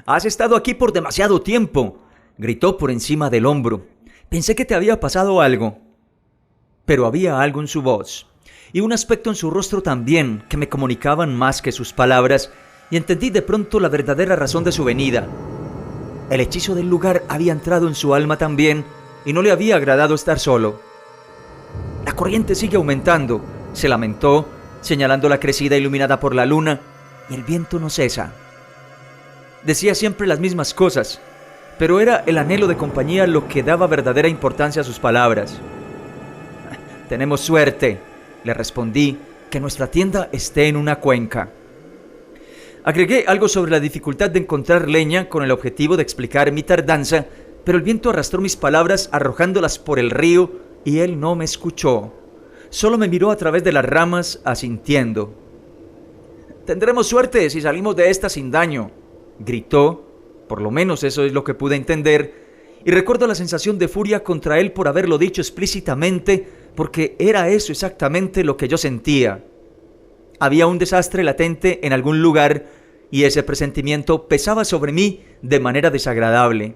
Has estado aquí por demasiado tiempo, gritó por encima del hombro. Pensé que te había pasado algo. Pero había algo en su voz, y un aspecto en su rostro también, que me comunicaban más que sus palabras, y entendí de pronto la verdadera razón de su venida. El hechizo del lugar había entrado en su alma también, y no le había agradado estar solo. La corriente sigue aumentando, se lamentó, señalando la crecida iluminada por la luna, y el viento no cesa. Decía siempre las mismas cosas, pero era el anhelo de compañía lo que daba verdadera importancia a sus palabras. Tenemos suerte, le respondí, que nuestra tienda esté en una cuenca. Agregué algo sobre la dificultad de encontrar leña con el objetivo de explicar mi tardanza, pero el viento arrastró mis palabras arrojándolas por el río y él no me escuchó. Solo me miró a través de las ramas, asintiendo. «Tendremos suerte si salimos de esta sin daño», gritó, por lo menos eso es lo que pude entender, y recuerdo la sensación de furia contra él por haberlo dicho explícitamente, porque era eso exactamente lo que yo sentía. Había un desastre latente en algún lugar, y ese presentimiento pesaba sobre mí de manera desagradable.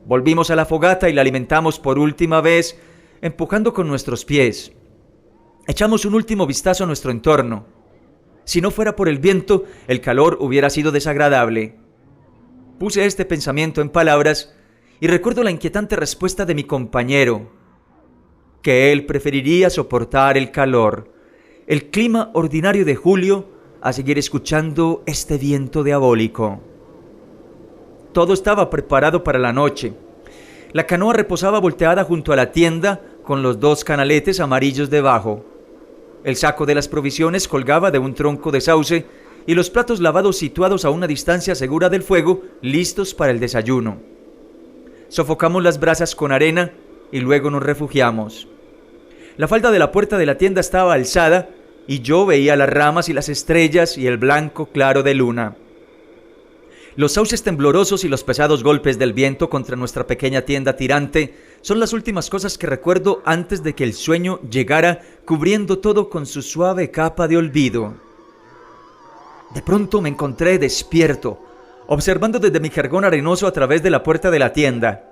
Volvimos a la fogata y la alimentamos por última vez, empujando con nuestros pies. Echamos un último vistazo a nuestro entorno. Si no fuera por el viento, el calor hubiera sido desagradable. Puse este pensamiento en palabras y recuerdo la inquietante respuesta de mi compañero, que él preferiría soportar el calor, el clima ordinario de julio, a seguir escuchando este viento diabólico. Todo estaba preparado para la noche. La canoa reposaba volteada junto a la tienda, con los 2 canaletes amarillos debajo. El saco de las provisiones colgaba de un tronco de sauce y los platos lavados situados a una distancia segura del fuego, listos para el desayuno. Sofocamos las brasas con arena y luego nos refugiamos. La falda de la puerta de la tienda estaba alzada y yo veía las ramas y las estrellas y el blanco claro de luna. Los sauces temblorosos y los pesados golpes del viento contra nuestra pequeña tienda tirante son las últimas cosas que recuerdo antes de que el sueño llegara cubriendo todo con su suave capa de olvido. De pronto me encontré despierto, observando desde mi jergón arenoso a través de la puerta de la tienda.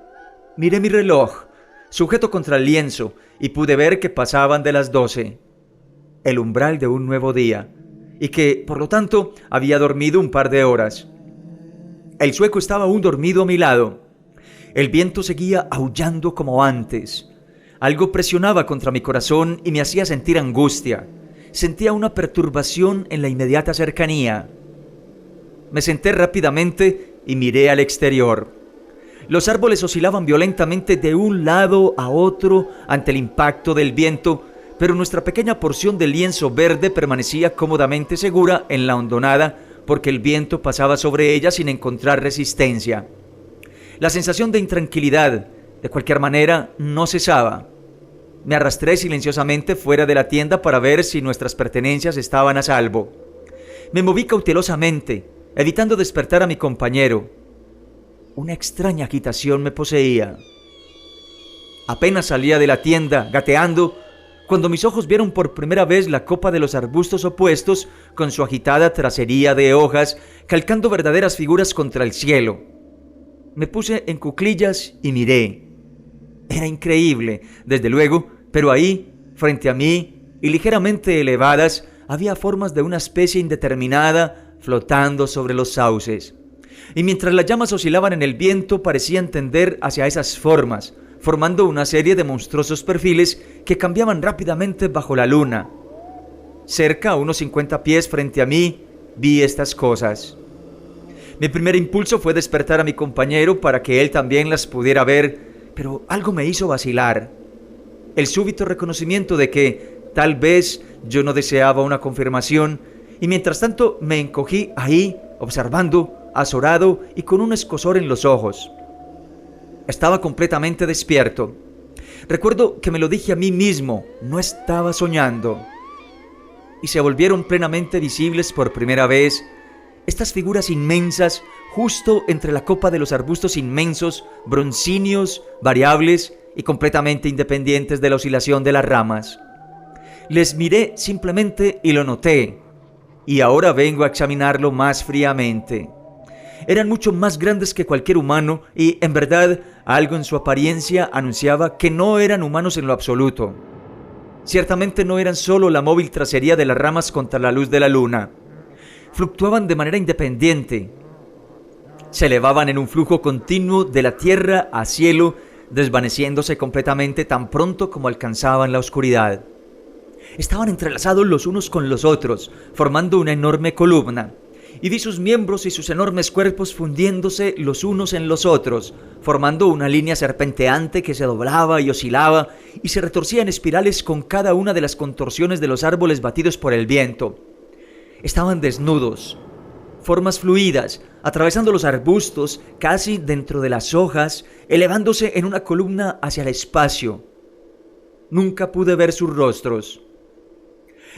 Miré mi reloj, sujeto contra el lienzo, y pude ver que pasaban de las 12, el umbral de un nuevo día, y que, por lo tanto, había dormido un par de horas. El sueco estaba aún dormido a mi lado. El viento seguía aullando como antes. Algo presionaba contra mi corazón y me hacía sentir angustia. Sentía una perturbación en la inmediata cercanía. Me senté rápidamente y miré al exterior. Los árboles oscilaban violentamente de un lado a otro ante el impacto del viento, pero nuestra pequeña porción de lienzo verde permanecía cómodamente segura en la hondonada porque el viento pasaba sobre ella sin encontrar resistencia. La sensación de intranquilidad, de cualquier manera, no cesaba. Me arrastré silenciosamente fuera de la tienda para ver si nuestras pertenencias estaban a salvo. Me moví cautelosamente, evitando despertar a mi compañero. Una extraña agitación me poseía. Apenas salía de la tienda, gateando, cuando mis ojos vieron por primera vez la copa de los arbustos opuestos con su agitada tracería de hojas, calcando verdaderas figuras contra el cielo. Me puse en cuclillas y miré. Era increíble, desde luego, pero ahí, frente a mí, y ligeramente elevadas, había formas de una especie indeterminada flotando sobre los sauces. Y mientras las llamas oscilaban en el viento, parecían tender hacia esas formas, formando una serie de monstruosos perfiles que cambiaban rápidamente bajo la luna. Cerca, a unos 50 pies frente a mí, vi estas cosas. Mi primer impulso fue despertar a mi compañero para que él también las pudiera ver, pero algo me hizo vacilar. El súbito reconocimiento de que, tal vez, yo no deseaba una confirmación, y mientras tanto me encogí ahí, observando, azorado y con un escozor en los ojos. Estaba completamente despierto. Recuerdo que me lo dije a mí mismo, no estaba soñando. Y se volvieron plenamente visibles por primera vez estas figuras inmensas justo entre la copa de los arbustos inmensos, broncíneos, variables y completamente independientes de la oscilación de las ramas. Les miré simplemente y lo noté, y ahora vengo a examinarlo más fríamente. Eran mucho más grandes que cualquier humano y, en verdad, algo en su apariencia anunciaba que no eran humanos en lo absoluto. Ciertamente no eran solo la móvil tracería de las ramas contra la luz de la luna. Fluctuaban de manera independiente. Se elevaban en un flujo continuo de la tierra a cielo, desvaneciéndose completamente tan pronto como alcanzaban la oscuridad. Estaban entrelazados los unos con los otros, formando una enorme columna, y vi sus miembros y sus enormes cuerpos fundiéndose los unos en los otros, formando una línea serpenteante que se doblaba y oscilaba y se retorcía en espirales con cada una de las contorsiones de los árboles batidos por el viento. Estaban desnudos, formas fluidas, atravesando los arbustos, casi dentro de las hojas, elevándose en una columna hacia el espacio. Nunca pude ver sus rostros.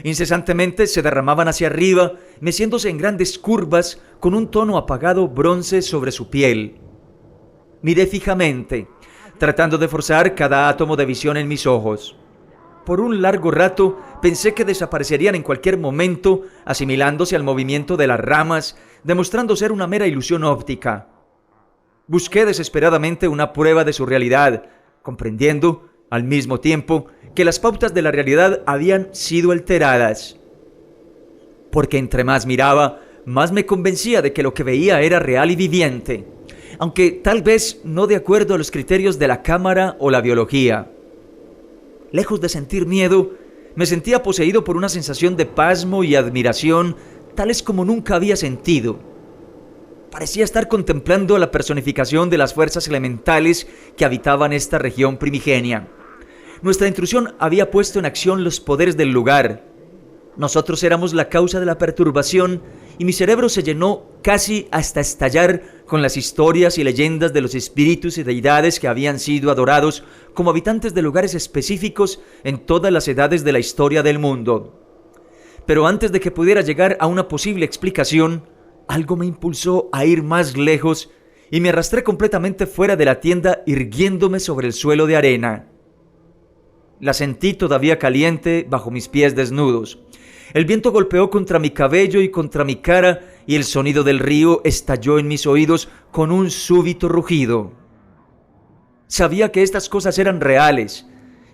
Incesantemente se derramaban hacia arriba, meciéndose en grandes curvas con un tono apagado bronce sobre su piel. Miré fijamente, tratando de forzar cada átomo de visión en mis ojos. Por un largo rato pensé que desaparecerían en cualquier momento, asimilándose al movimiento de las ramas, demostrando ser una mera ilusión óptica. Busqué desesperadamente una prueba de su realidad, comprendiendo, al mismo tiempo, que las pautas de la realidad habían sido alteradas. Porque entre más miraba, más me convencía de que lo que veía era real y viviente, aunque tal vez no de acuerdo a los criterios de la cámara o la biología. Lejos de sentir miedo, me sentía poseído por una sensación de pasmo y admiración, tales como nunca había sentido. Parecía estar contemplando a la personificación de las fuerzas elementales que habitaban esta región primigenia. Nuestra intrusión había puesto en acción los poderes del lugar. Nosotros éramos la causa de la perturbación y mi cerebro se llenó casi hasta estallar con las historias y leyendas de los espíritus y deidades que habían sido adorados como habitantes de lugares específicos en todas las edades de la historia del mundo. Pero antes de que pudiera llegar a una posible explicación, algo me impulsó a ir más lejos y me arrastré completamente fuera de la tienda, irguiéndome sobre el suelo de arena. La sentí todavía caliente bajo mis pies desnudos. El viento golpeó contra mi cabello y contra mi cara, y el sonido del río estalló en mis oídos con un súbito rugido. Sabía que estas cosas eran reales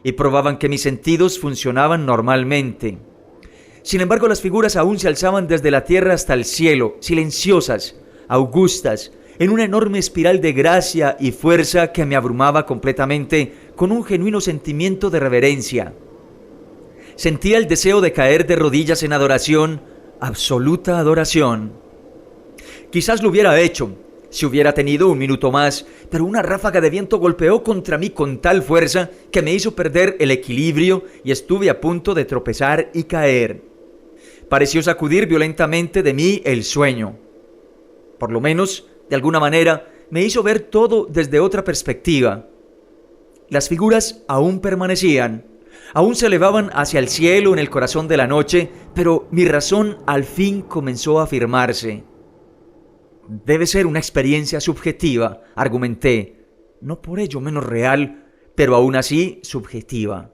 y probaban que mis sentidos funcionaban normalmente. Sin embargo, las figuras aún se alzaban desde la tierra hasta el cielo, silenciosas, augustas, en una enorme espiral de gracia y fuerza que me abrumaba completamente con un genuino sentimiento de reverencia. Sentía el deseo de caer de rodillas en adoración, absoluta adoración. Quizás lo hubiera hecho, si hubiera tenido un minuto más, pero una ráfaga de viento golpeó contra mí con tal fuerza que me hizo perder el equilibrio y estuve a punto de tropezar y caer. Pareció sacudir violentamente de mí el sueño. Por lo menos, de alguna manera, me hizo ver todo desde otra perspectiva. Las figuras aún permanecían, aún se elevaban hacia el cielo en el corazón de la noche, pero mi razón al fin comenzó a afirmarse. Debe ser una experiencia subjetiva, argumenté, no por ello menos real, pero aún así subjetiva.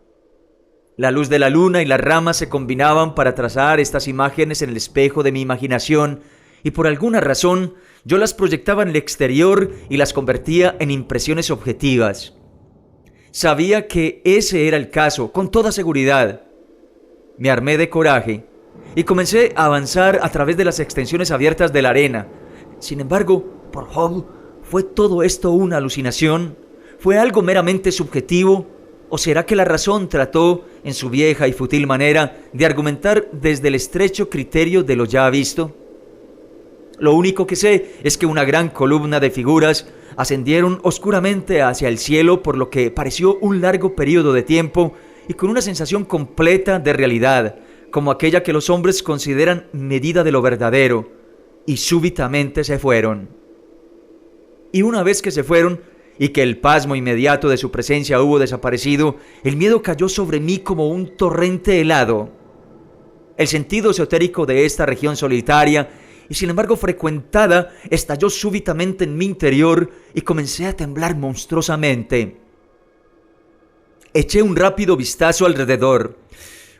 La luz de la luna y las ramas se combinaban para trazar estas imágenes en el espejo de mi imaginación, y por alguna razón yo las proyectaba en el exterior y las convertía en impresiones objetivas. Sabía que ese era el caso, con toda seguridad. Me armé de coraje y comencé a avanzar a través de las extensiones abiertas de la arena. Sin embargo, por Job, ¿fue todo esto una alucinación? ¿Fue algo meramente subjetivo? ¿O será que la razón trató, en su vieja y fútil manera, de argumentar desde el estrecho criterio de lo ya visto? Lo único que sé es que una gran columna de figuras ascendieron oscuramente hacia el cielo por lo que pareció un largo periodo de tiempo y con una sensación completa de realidad, como aquella que los hombres consideran medida de lo verdadero, y súbitamente se fueron. Y una vez que se fueron, y que el pasmo inmediato de su presencia hubo desaparecido, el miedo cayó sobre mí como un torrente helado. El sentido esotérico de esta región solitaria y sin embargo frecuentada, estalló súbitamente en mi interior y comencé a temblar monstruosamente. Eché un rápido vistazo alrededor,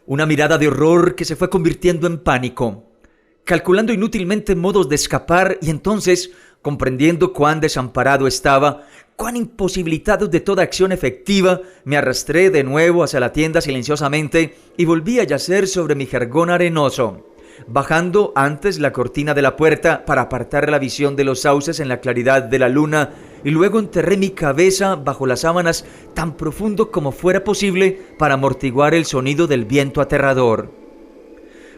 una mirada de horror que se fue convirtiendo en pánico, calculando inútilmente modos de escapar, y entonces Comprendiendo cuán desamparado estaba, cuán imposibilitado de toda acción efectiva, me arrastré de nuevo hacia la tienda silenciosamente y volví a yacer sobre mi jergón arenoso, bajando antes la cortina de la puerta para apartar la visión de los sauces en la claridad de la luna, y luego enterré mi cabeza bajo las sábanas tan profundo como fuera posible para amortiguar el sonido del viento aterrador.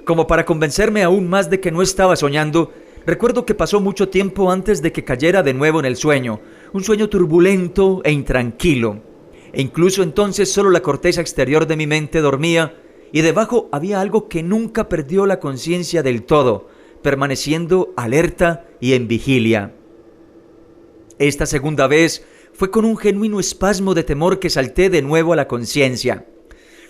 Como para convencerme aún más de que no estaba soñando, recuerdo que pasó mucho tiempo antes de que cayera de nuevo en el sueño, un sueño turbulento e intranquilo. E incluso entonces solo la corteza exterior de mi mente dormía, y debajo había algo que nunca perdió la conciencia del todo, permaneciendo alerta y en vigilia. Esta segunda vez fue con un genuino espasmo de temor que salté de nuevo a la conciencia.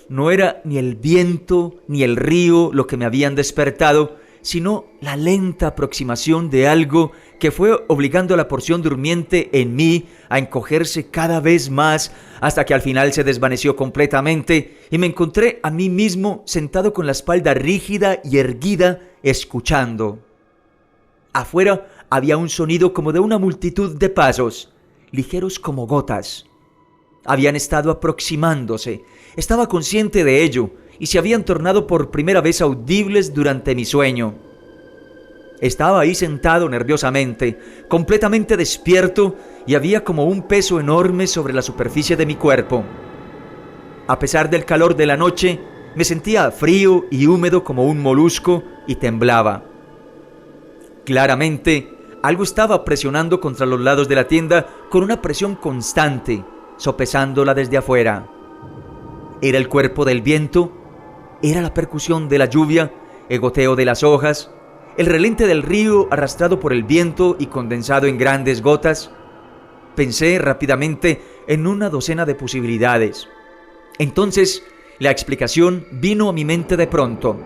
No era ni el viento ni el río lo que me habían despertado, sino la lenta aproximación de algo que fue obligando a la porción durmiente en mí a encogerse cada vez más hasta que al final se desvaneció completamente y me encontré a mí mismo sentado con la espalda rígida y erguida, escuchando. Afuera había un sonido como de una multitud de pasos, ligeros como gotas. Habían estado aproximándose, estaba consciente de ello, y se habían tornado por primera vez audibles durante mi sueño. Estaba ahí sentado nerviosamente, completamente despierto, y había como un peso enorme sobre la superficie de mi cuerpo. A pesar del calor de la noche, me sentía frío y húmedo como un molusco y temblaba. Claramente, algo estaba presionando contra los lados de la tienda con una presión constante, sopesándola desde afuera. Era el cuerpo del viento, era la percusión de la lluvia, el goteo de las hojas, el relente del río arrastrado por el viento y condensado en grandes gotas. Pensé rápidamente en una docena de posibilidades. Entonces, la explicación vino a mi mente de pronto.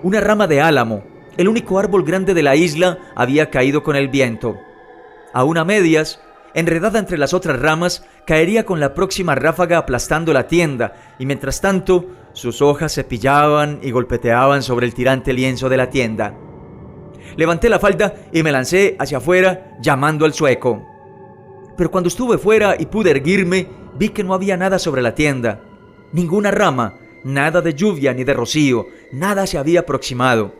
Una rama de álamo, el único árbol grande de la isla, había caído con el viento. Aún a medias, enredada entre las otras ramas, caería con la próxima ráfaga aplastando la tienda, y mientras tanto, sus hojas se pillaban y golpeteaban sobre el tirante lienzo de la tienda. Levanté la falda y me lancé hacia afuera, llamando al sueco. Pero cuando estuve fuera y pude erguirme, vi que no había nada sobre la tienda. Ninguna rama, nada de lluvia ni de rocío, nada se había aproximado.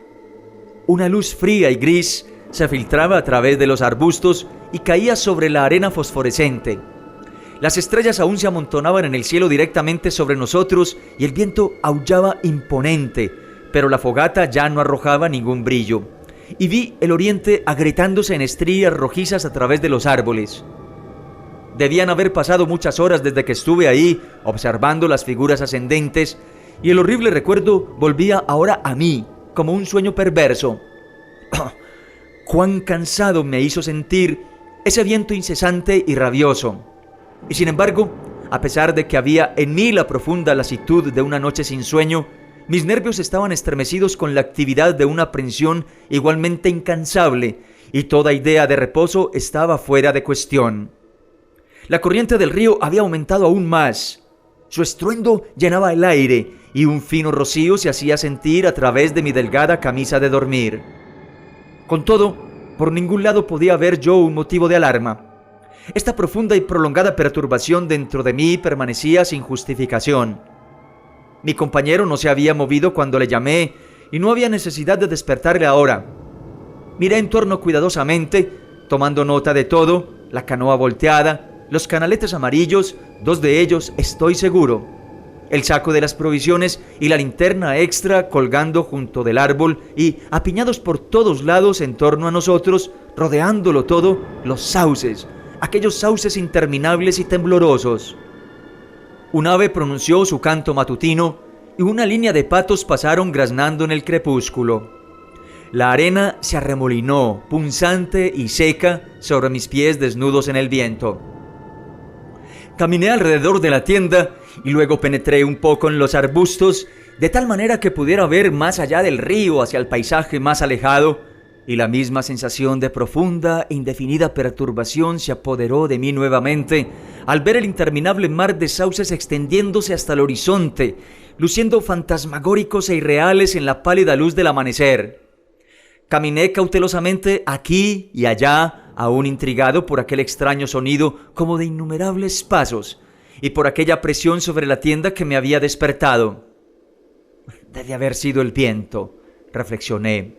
Una luz fría y gris se filtraba a través de los arbustos y caía sobre la arena fosforescente. Las estrellas aún se amontonaban en el cielo directamente sobre nosotros y el viento aullaba imponente, pero la fogata ya no arrojaba ningún brillo. Y vi el oriente agrietándose en estrías rojizas a través de los árboles. Debían haber pasado muchas horas desde que estuve ahí, observando las figuras ascendentes, y el horrible recuerdo volvía ahora a mí, como un sueño perverso. Cuán cansado me hizo sentir ese viento incesante y rabioso. Y sin embargo, a pesar de que había en mí la profunda lasitud de una noche sin sueño, mis nervios estaban estremecidos con la actividad de una aprensión igualmente incansable, y toda idea de reposo estaba fuera de cuestión. La corriente del río había aumentado aún más. Su estruendo llenaba el aire, y un fino rocío se hacía sentir a través de mi delgada camisa de dormir. Con todo, por ningún lado podía ver yo un motivo de alarma. Esta profunda y prolongada perturbación dentro de mí permanecía sin justificación. Mi compañero no se había movido cuando le llamé y no había necesidad de despertarle ahora. Miré en torno cuidadosamente, tomando nota de todo, la canoa volteada, los canaletes amarillos, 2 de ellos estoy seguro, el saco de las provisiones y la linterna extra colgando junto del árbol y apiñados por todos lados en torno a nosotros, rodeándolo todo, los sauces, aquellos sauces interminables y temblorosos. Un ave pronunció su canto matutino y una línea de patos pasaron graznando en el crepúsculo. La arena se arremolinó, punzante y seca, sobre mis pies desnudos en el viento. Caminé alrededor de la tienda y luego penetré un poco en los arbustos, de tal manera que pudiera ver más allá del río hacia el paisaje más alejado, y la misma sensación de profunda e indefinida perturbación se apoderó de mí nuevamente al ver el interminable mar de sauces extendiéndose hasta el horizonte, luciendo fantasmagóricos e irreales en la pálida luz del amanecer. Caminé cautelosamente aquí y allá, aún intrigado por aquel extraño sonido como de innumerables pasos y por aquella presión sobre la tienda que me había despertado. Debe haber sido el viento, reflexioné.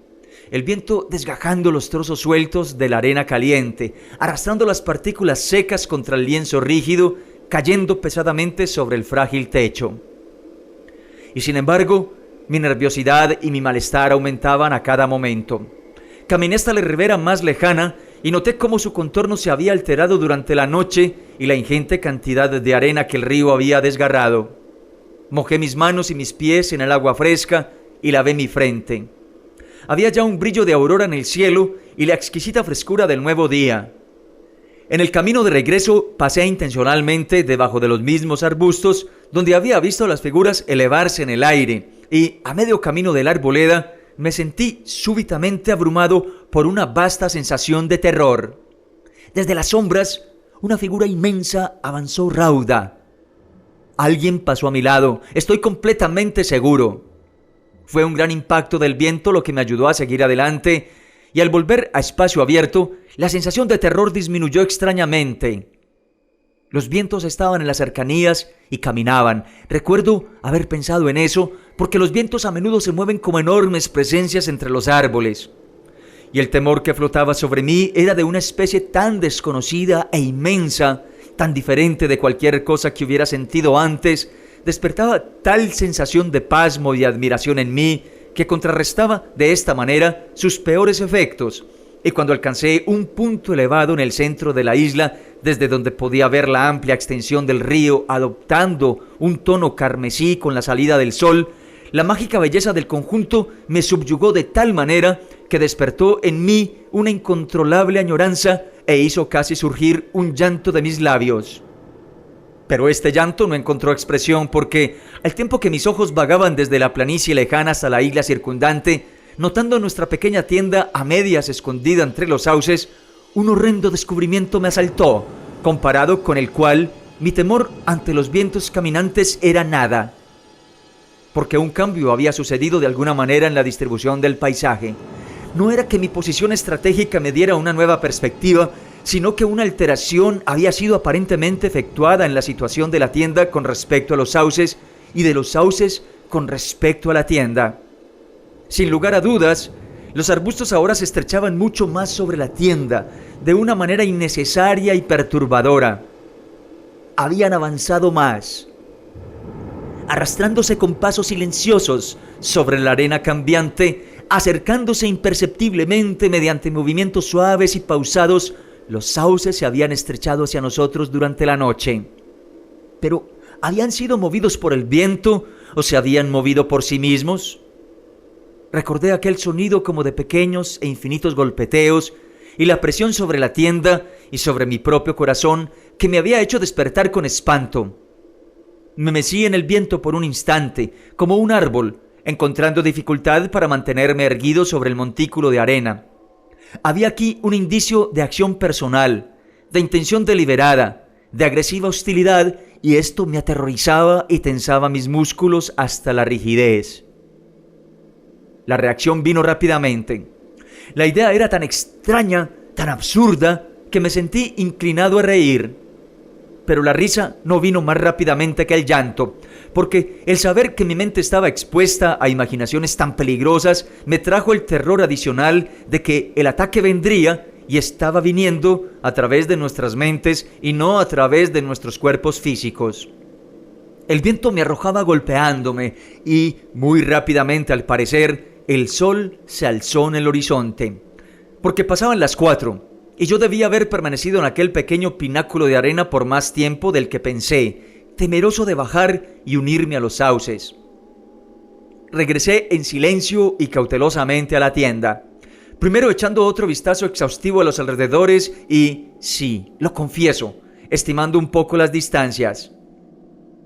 El viento desgajando los trozos sueltos de la arena caliente, arrastrando las partículas secas contra el lienzo rígido, cayendo pesadamente sobre el frágil techo. Y sin embargo, mi nerviosidad y mi malestar aumentaban a cada momento. Caminé hasta la ribera más lejana y noté cómo su contorno se había alterado durante la noche y la ingente cantidad de arena que el río había desgarrado. Mojé mis manos y mis pies en el agua fresca y lavé mi frente. Había ya un brillo de aurora en el cielo y la exquisita frescura del nuevo día. En el camino de regreso pasé intencionalmente debajo de los mismos arbustos donde había visto las figuras elevarse en el aire y, a medio camino de la arboleda, me sentí súbitamente abrumado por una vasta sensación de terror. Desde las sombras, una figura inmensa avanzó rauda. Alguien pasó a mi lado, estoy completamente seguro. Fue un gran impacto del viento lo que me ayudó a seguir adelante, y al volver a espacio abierto, la sensación de terror disminuyó extrañamente. Los vientos estaban en las cercanías y caminaban. Recuerdo haber pensado en eso, porque los vientos a menudo se mueven como enormes presencias entre los árboles. Y el temor que flotaba sobre mí era de una especie tan desconocida e inmensa, tan diferente de cualquier cosa que hubiera sentido antes, despertaba tal sensación de pasmo y admiración en mí, que contrarrestaba de esta manera sus peores efectos. Y cuando alcancé un punto elevado en el centro de la isla, desde donde podía ver la amplia extensión del río adoptando un tono carmesí con la salida del sol, la mágica belleza del conjunto me subyugó de tal manera que despertó en mí una incontrolable añoranza e hizo casi surgir un llanto de mis labios. Pero este llanto no encontró expresión porque, al tiempo que mis ojos vagaban desde la planicie lejana hasta la isla circundante, notando nuestra pequeña tienda a medias escondida entre los sauces, un horrendo descubrimiento me asaltó, comparado con el cual mi temor ante los vientos caminantes era nada. Porque un cambio había sucedido de alguna manera en la distribución del paisaje. No era que mi posición estratégica me diera una nueva perspectiva, sino que una alteración había sido aparentemente efectuada en la situación de la tienda con respecto a los sauces y de los sauces con respecto a la tienda. Sin lugar a dudas, los arbustos ahora se estrechaban mucho más sobre la tienda, de una manera innecesaria y perturbadora. Habían avanzado más, arrastrándose con pasos silenciosos sobre la arena cambiante, acercándose imperceptiblemente mediante movimientos suaves y pausados. Los sauces se habían estrechado hacia nosotros durante la noche. Pero, ¿habían sido movidos por el viento o se habían movido por sí mismos? Recordé aquel sonido como de pequeños e infinitos golpeteos y la presión sobre la tienda y sobre mi propio corazón que me había hecho despertar con espanto. Me mecí en el viento por un instante, como un árbol, encontrando dificultad para mantenerme erguido sobre el montículo de arena. Había aquí un indicio de acción personal, de intención deliberada, de agresiva hostilidad, y esto me aterrorizaba y tensaba mis músculos hasta la rigidez. La reacción vino rápidamente. La idea era tan extraña, tan absurda, que me sentí inclinado a reír. Pero la risa no vino más rápidamente que el llanto, porque el saber que mi mente estaba expuesta a imaginaciones tan peligrosas me trajo el terror adicional de que el ataque vendría y estaba viniendo a través de nuestras mentes y no a través de nuestros cuerpos físicos. El viento me arrojaba golpeándome y, muy rápidamente al parecer, el sol se alzó en el horizonte, porque pasaban las 4 y yo debía haber permanecido en aquel pequeño pináculo de arena por más tiempo del que pensé, temeroso de bajar y unirme a los sauces. Regresé en silencio y cautelosamente a la tienda, primero echando otro vistazo exhaustivo a los alrededores y, sí, lo confieso, estimando un poco las distancias.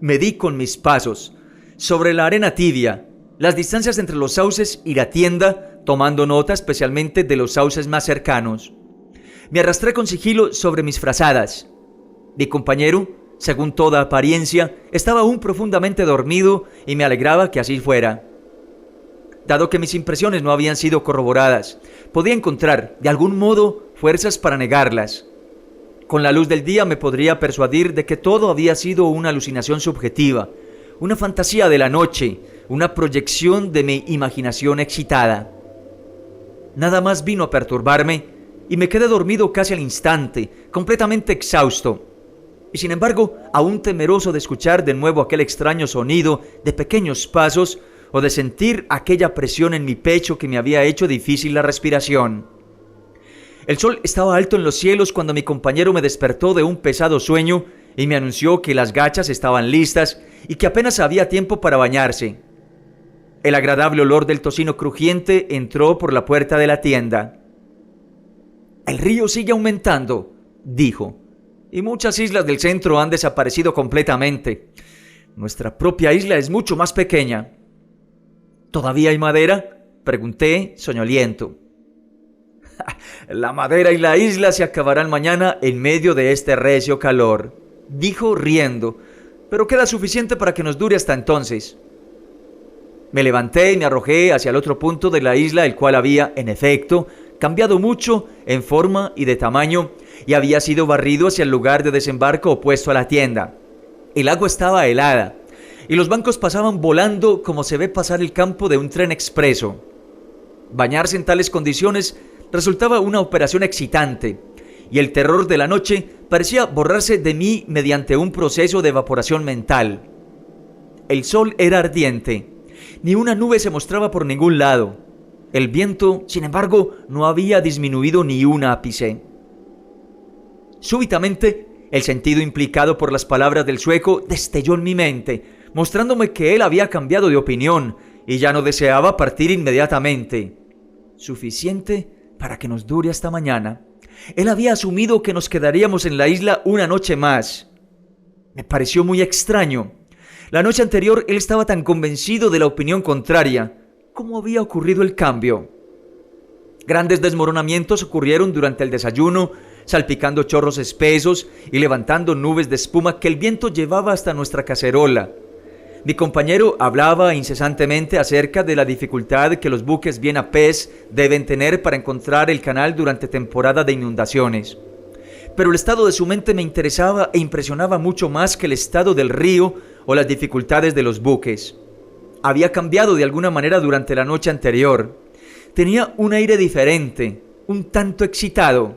Medí con mis pasos, sobre la arena tibia, las distancias entre los sauces y la tienda, tomando nota especialmente de los sauces más cercanos. Me arrastré con sigilo sobre mis frazadas. Mi compañero, según toda apariencia, estaba aún profundamente dormido y me alegraba que así fuera. dado que mis impresiones no habían sido corroboradas. Podía encontrar, de algún modo, fuerzas para negarlas. Con la luz del día me podría persuadir de que todo había sido una alucinación subjetiva, una fantasía de la noche, una proyección de mi imaginación excitada. Nada más vino a perturbarme y me quedé dormido casi al instante, completamente exhausto. Y sin embargo, aún temeroso de escuchar de nuevo aquel extraño sonido de pequeños pasos o de sentir aquella presión en mi pecho que me había hecho difícil la respiración. El sol estaba alto en los cielos cuando mi compañero me despertó de un pesado sueño y me anunció que las gachas estaban listas y que apenas había tiempo para bañarse. El agradable olor del tocino crujiente entró por la puerta de la tienda. «El río sigue aumentando», dijo, «y muchas islas del centro han desaparecido completamente. Nuestra propia isla es mucho más pequeña». «¿Todavía hay madera?», pregunté, soñoliento. «La madera y la isla se acabarán mañana en medio de este recio calor», dijo riendo, «pero queda suficiente para que nos dure hasta entonces». Me levanté y me arrojé hacia el otro punto de la isla, el cual había, en efecto, cambiado mucho en forma y de tamaño, y había sido barrido hacia el lugar de desembarco opuesto a la tienda. El agua estaba helada, y los bancos pasaban volando como se ve pasar el campo de un tren expreso. Bañarse en tales condiciones resultaba una operación excitante, y el terror de la noche parecía borrarse de mí mediante un proceso de evaporación mental. El sol era ardiente, ni una nube se mostraba por ningún lado. El viento, sin embargo, no había disminuido ni un ápice. Súbitamente, el sentido implicado por las palabras del sueco destelló en mi mente, mostrándome que él había cambiado de opinión y ya no deseaba partir inmediatamente. Suficiente para que nos dure hasta mañana. Él había asumido que nos quedaríamos en la isla una noche más. Me pareció muy extraño. La noche anterior él estaba tan convencido de la opinión contraria. ¿Cómo había ocurrido el cambio? Grandes desmoronamientos ocurrieron durante el desayuno, salpicando chorros espesos y levantando nubes de espuma que el viento llevaba hasta nuestra cacerola. Mi compañero hablaba incesantemente acerca de la dificultad que los buques bien a pez deben tener para encontrar el canal durante temporada de inundaciones. Pero el estado de su mente me interesaba e impresionaba mucho más que el estado del río o las dificultades de los buques. Había cambiado de alguna manera durante la noche anterior. Tenía un aire diferente, un tanto excitado,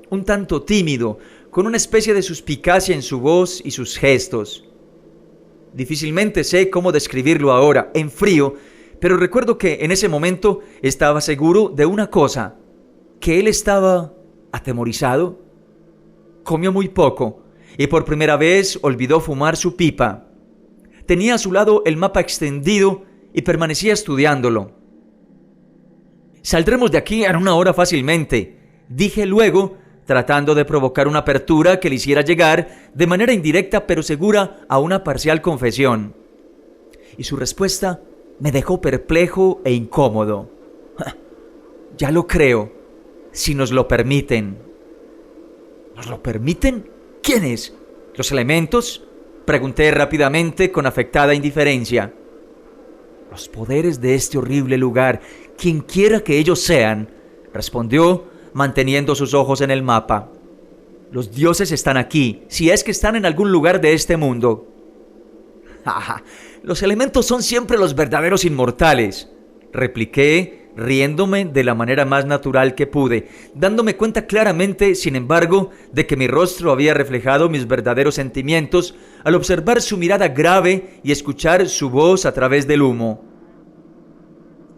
un tanto tímido, con una especie de suspicacia en su voz y sus gestos. Difícilmente sé cómo describirlo ahora, en frío, pero recuerdo que en ese momento estaba seguro de una cosa, que él estaba atemorizado. Comió muy poco y por primera vez olvidó fumar su pipa. Tenía a su lado el mapa extendido y permanecía estudiándolo. «Saldremos de aquí en una hora fácilmente», dije luego, tratando de provocar una apertura que le hiciera llegar, de manera indirecta pero segura, a una parcial confesión. Y su respuesta me dejó perplejo e incómodo. «Ya lo creo, si nos lo permiten». «¿Nos lo permiten? ¿Quiénes? ¿Los elementos?», pregunté rápidamente con afectada indiferencia. «Los poderes de este horrible lugar, quienquiera que ellos sean», respondió, manteniendo sus ojos en el mapa. «Los dioses están aquí, si es que están en algún lugar de este mundo». «Los elementos son siempre los verdaderos inmortales», repliqué, riéndome de la manera más natural que pude, dándome cuenta claramente, sin embargo, de que mi rostro había reflejado mis verdaderos sentimientos al observar su mirada grave y escuchar su voz a través del humo.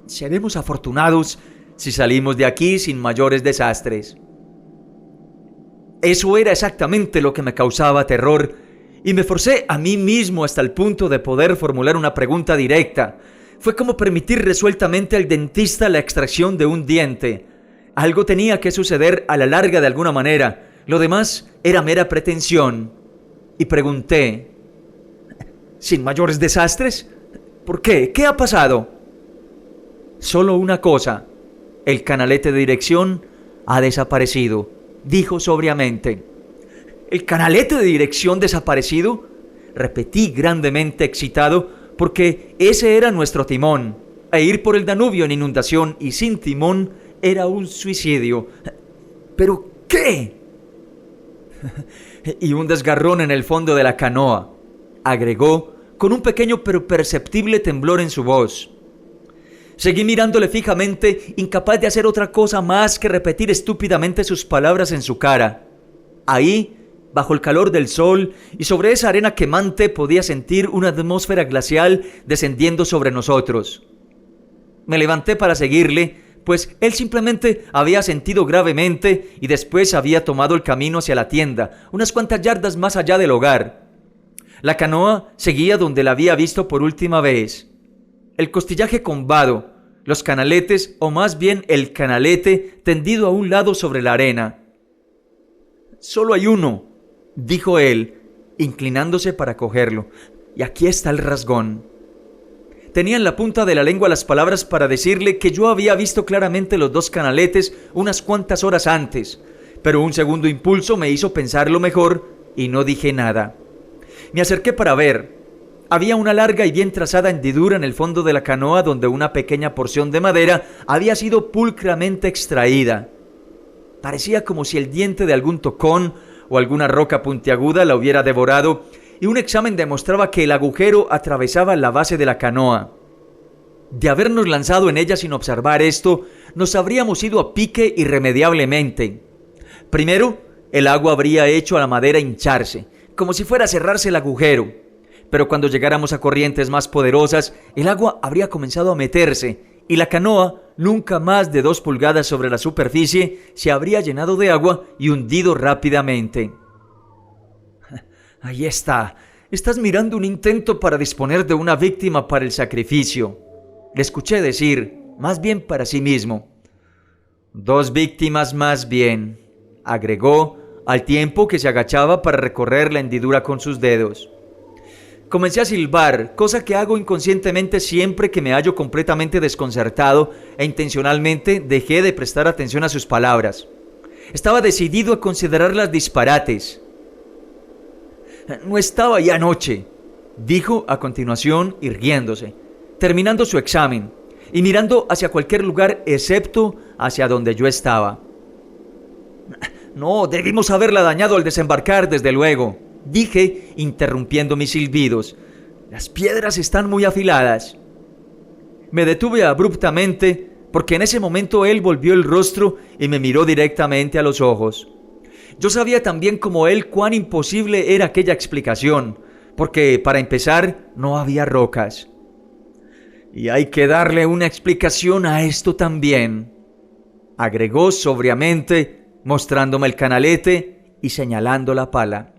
«Seremos afortunados si salimos de aquí sin mayores desastres». Eso era exactamente lo que me causaba terror, y me forcé a mí mismo hasta el punto de poder formular una pregunta directa. Fue como permitir resueltamente al dentista la extracción de un diente. Algo tenía que suceder a la larga de alguna manera. Lo demás era mera pretensión. Y pregunté: ¿sin mayores desastres? ¿Por qué? ¿Qué ha pasado? Solo una cosa. El canalete de dirección ha desaparecido, dijo sobriamente. ¿El canalete de dirección desaparecido?, repetí grandemente excitado, porque ese era nuestro timón. e ir por el Danubio en inundación y sin timón era un suicidio. ¿Pero qué? Y un desgarrón en el fondo de la canoa, agregó con un pequeño pero perceptible temblor en su voz. Seguí mirándole fijamente, incapaz de hacer otra cosa más que repetir estúpidamente sus palabras en su cara. Ahí, bajo el calor del sol y sobre esa arena quemante, podía sentir una atmósfera glacial descendiendo sobre nosotros. Me levanté para seguirle, pues él simplemente había sentido gravemente y después había tomado el camino hacia la tienda, unas cuantas yardas más allá del hogar. La canoa seguía donde la había visto por última vez. El costillaje combado, los canaletes, o más bien el canalete, tendido a un lado sobre la arena. «Solo hay uno», dijo él, inclinándose para cogerlo, «y aquí está el rasgón». Tenía en la punta de la lengua las palabras para decirle que yo había visto claramente los dos canaletes unas cuantas horas antes, pero un segundo impulso me hizo pensarlo mejor y no dije nada. Me acerqué para ver. Había una larga y bien trazada hendidura en el fondo de la canoa donde una pequeña porción de madera había sido pulcramente extraída. Parecía como si el diente de algún tocón o alguna roca puntiaguda la hubiera devorado, y un examen demostraba que el agujero atravesaba la base de la canoa. De habernos lanzado en ella sin observar esto, nos habríamos ido a pique irremediablemente. Primero, el agua habría hecho a la madera hincharse, como si fuera a cerrarse el agujero. Pero cuando llegáramos a corrientes más poderosas, el agua habría comenzado a meterse y la canoa, nunca más de 2 pulgadas sobre la superficie, se habría llenado de agua y hundido rápidamente. «Ahí está. Estás mirando un intento para disponer de una víctima para el sacrificio», le escuché decir, más bien para sí mismo. «2 víctimas más bien», agregó, al tiempo que se agachaba para recorrer la hendidura con sus dedos. Comencé a silbar, cosa que hago inconscientemente siempre que me hallo completamente desconcertado, e intencionalmente dejé de prestar atención a sus palabras. Estaba decidido a considerarlas disparates. «No estaba ahí anoche», dijo a continuación, irguiéndose, terminando su examen y mirando hacia cualquier lugar excepto hacia donde yo estaba. «No, debimos haberla dañado al desembarcar, desde luego», dije, interrumpiendo mis silbidos. «Las piedras están muy afiladas». Me detuve abruptamente porque en ese momento él volvió el rostro y me miró directamente a los ojos. Yo sabía tan bien como él cuán imposible era aquella explicación, porque para empezar no había rocas. «Y hay que darle una explicación a esto también», agregó sobriamente, mostrándome el canalete y señalando la pala.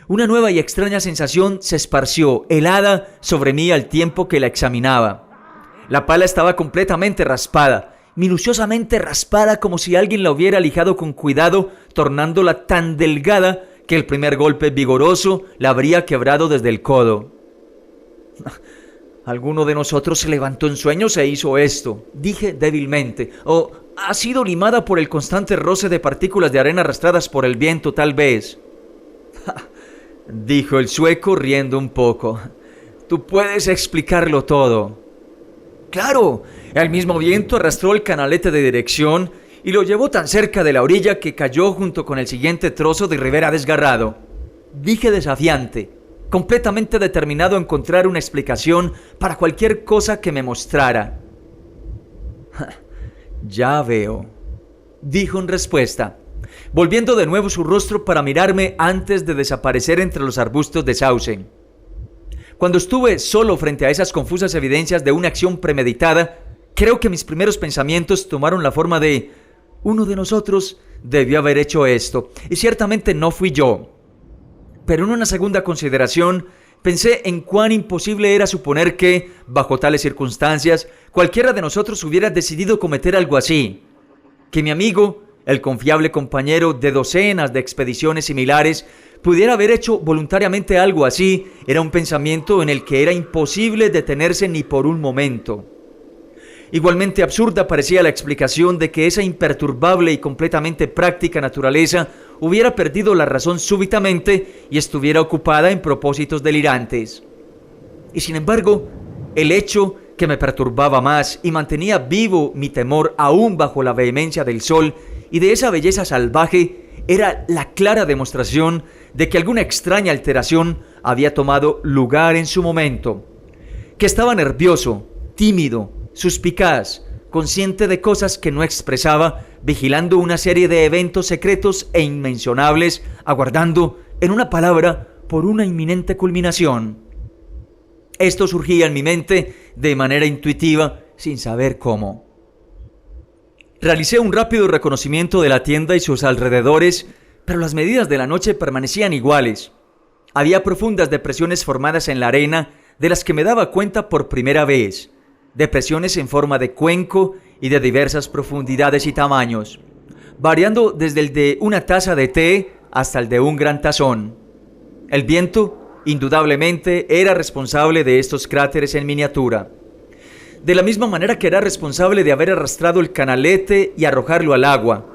Una nueva y extraña sensación se esparció, helada, sobre mí al tiempo que la examinaba. La pala estaba completamente raspada, minuciosamente raspada, como si alguien la hubiera lijado con cuidado, tornándola tan delgada que el primer golpe vigoroso la habría quebrado desde el codo. «Alguno de nosotros se levantó en sueños e hizo esto», dije débilmente. «O ha sido limada por el constante roce de partículas de arena arrastradas por el viento, tal vez». Dijo el sueco riendo un poco. «Tú puedes explicarlo todo». «Claro, el mismo viento arrastró el canalete de dirección y lo llevó tan cerca de la orilla que cayó junto con el siguiente trozo de ribera desgarrado», dije desafiante, completamente determinado a encontrar una explicación para cualquier cosa que me mostrara. «Ya veo», dijo en respuesta, volviendo de nuevo su rostro para mirarme antes de desaparecer entre los arbustos de sauce. Cuando estuve solo frente a esas confusas evidencias de una acción premeditada, creo que mis primeros pensamientos tomaron la forma de: uno de nosotros debió haber hecho esto, y ciertamente no fui yo. Pero en una segunda consideración, pensé en cuán imposible era suponer que, bajo tales circunstancias, cualquiera de nosotros hubiera decidido cometer algo así. Que mi amigo, el confiable compañero de docenas de expediciones similares, pudiera haber hecho voluntariamente algo así, era un pensamiento en el que era imposible detenerse ni por un momento. Igualmente absurda parecía la explicación de que esa imperturbable y completamente práctica naturaleza hubiera perdido la razón súbitamente y estuviera ocupada en propósitos delirantes. Y sin embargo, el hecho que me perturbaba más y mantenía vivo mi temor aún bajo la vehemencia del sol y de esa belleza salvaje era la clara demostración de que alguna extraña alteración había tomado lugar en su momento, que estaba nervioso, tímido, suspicaz, consciente de cosas que no expresaba, vigilando una serie de eventos secretos e inmencionables, aguardando, en una palabra, por una inminente culminación. Esto surgía en mi mente de manera intuitiva, sin saber cómo. Realicé un rápido reconocimiento de la tienda y sus alrededores, pero las medidas de la noche permanecían iguales. Había profundas depresiones formadas en la arena, de las que me daba cuenta por primera vez. Depresiones en forma de cuenco y de diversas profundidades y tamaños, variando desde el de una taza de té hasta el de un gran tazón. El viento, indudablemente, era responsable de estos cráteres en miniatura. De la misma manera que era responsable de haber arrastrado el canalete y arrojarlo al agua.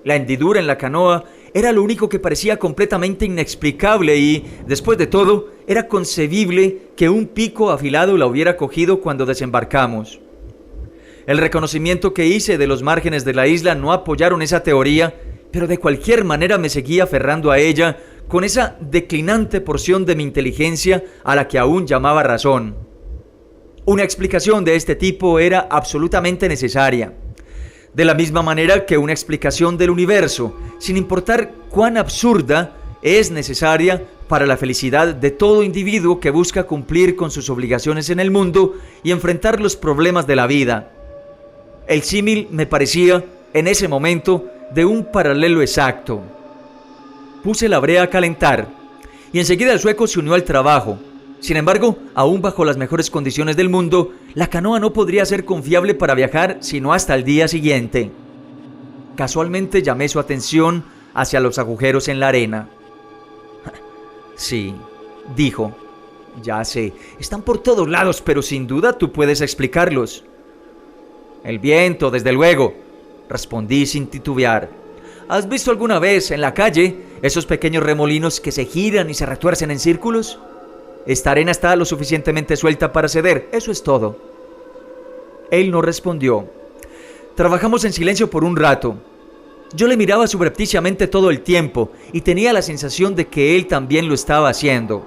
La hendidura en la canoa era lo único que parecía completamente inexplicable y, después de todo, era concebible que un pico afilado la hubiera cogido cuando desembarcamos. El reconocimiento que hice de los márgenes de la isla no apoyaron esa teoría, pero de cualquier manera me seguía aferrando a ella con esa declinante porción de mi inteligencia a la que aún llamaba razón. Una explicación de este tipo era absolutamente necesaria. De la misma manera que una explicación del universo, sin importar cuán absurda, es necesaria para la felicidad de todo individuo que busca cumplir con sus obligaciones en el mundo y enfrentar los problemas de la vida. El símil me parecía, en ese momento, de un paralelo exacto. Puse la brea a calentar, y enseguida el sueco se unió al trabajo. Sin embargo, aún bajo las mejores condiciones del mundo, la canoa no podría ser confiable para viajar sino hasta el día siguiente. Casualmente llamé su atención hacia los agujeros en la arena. Sí, dijo. Ya sé, están por todos lados, pero sin duda tú puedes explicarlos. El viento, desde luego, respondí sin titubear. ¿Has visto alguna vez en la calle esos pequeños remolinos que se giran y se retuercen en círculos? Esta arena está lo suficientemente suelta para ceder, eso es todo. Él no respondió. Trabajamos en silencio por un rato. Yo le miraba subrepticiamente todo el tiempo y tenía la sensación de que él también lo estaba haciendo.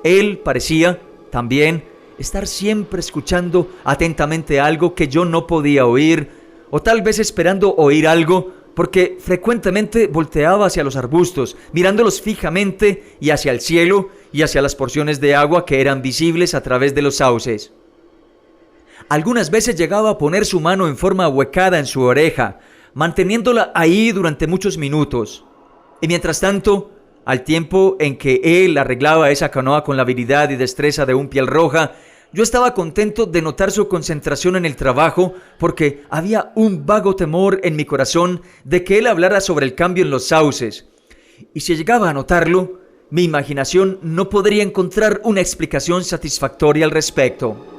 Él parecía, también, estar siempre escuchando atentamente algo que yo no podía oír, o tal vez esperando oír algo, porque frecuentemente volteaba hacia los arbustos, mirándolos fijamente y hacia el cielo y hacia las porciones de agua que eran visibles a través de los sauces. Algunas veces llegaba a poner su mano en forma ahuecada en su oreja, manteniéndola ahí durante muchos minutos. Y mientras tanto, al tiempo en que él arreglaba esa canoa con la habilidad y destreza de un piel roja, yo estaba contento de notar su concentración en el trabajo, porque había un vago temor en mi corazón de que él hablara sobre el cambio en los sauces. Y si llegaba a notarlo, mi imaginación no podría encontrar una explicación satisfactoria al respecto.